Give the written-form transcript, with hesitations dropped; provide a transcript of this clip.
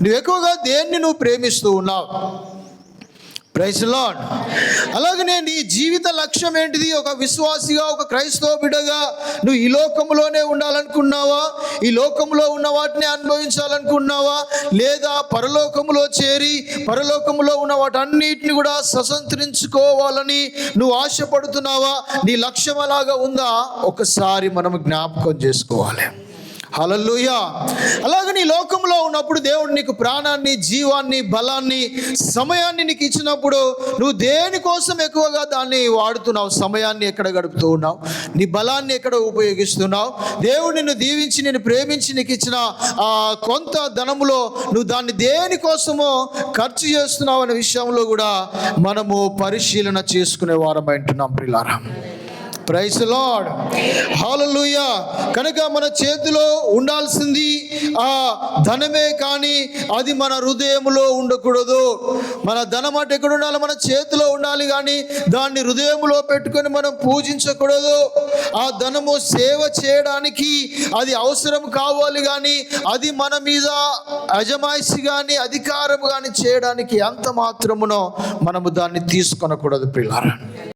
నువ్వు ఎక్కువగా దేన్ని నువ్వు ప్రేమిస్తూ ఉన్నావు? Praise lord. అలాగనే నీ జీవిత లక్ష్యం ఏంటిది? ఒక విశ్వాసిగా, ఒక క్రైస్తవ బిడ్డగా నువ్వు ఈ లోకంలోనే ఉండాలనుకున్నావా? ఈ లోకంలో ఉన్న వాటిని అనుభవించాలనుకున్నావా? లేదా పరలోకంలో చేరి పరలోకంలో ఉన్న వాటన్నిటిని కూడా స్వతంత్రించుకోవాలని నువ్వు ఆశపడుతున్నావా? నీ లక్ష్యం అలాగా ఉందా? ఒకసారి మనం జ్ఞాపకం చేసుకోవాలి. హల్లెలూయా. అలాగే నీ లోకంలో ఉన్నప్పుడు దేవుడు నీకు ప్రాణాన్ని, జీవాన్ని, బలాన్ని, సమయాన్ని నీకు ఇచ్చినప్పుడు నువ్వు దేనికోసం ఎక్కువగా దాన్ని వాడుతున్నావు? సమయాన్ని ఎక్కడ గడుపుతూ ఉన్నావు? నీ బలాన్ని ఎక్కడ ఉపయోగిస్తున్నావు? దేవుడు నిన్ను దీవించి, నిన్ను ప్రేమించి నీకు ఇచ్చిన కొంత ధనములో నువ్వు దాన్ని దేనికోసమో ఖర్చు చేస్తున్నావు అనే విషయంలో కూడా మనము పరిశీలన చేసుకునే వారం అంటున్నాం ప్రియులారా. Praise Lord. హల్లెలూయా. కనుక మన చేతిలో ఉండాల్సింది ఆ ధనమే, కానీ అది మన హృదయంలో ఉండకూడదు. మన ధనం అంటే ఎక్కడ ఉండాలి? మన చేతిలో ఉండాలి, కానీ దాన్ని హృదయంలో పెట్టుకొని మనం పూజించకూడదు. ఆ ధనము సేవ చేయడానికి అది అవసరం కావాలి, కానీ అది మన మీద అజమాయిషి కానీ అధికారం కానీ చేయడానికి అంత మాత్రమునో మనము దాన్ని తీసుకొనకూడదు ప్రియులారా.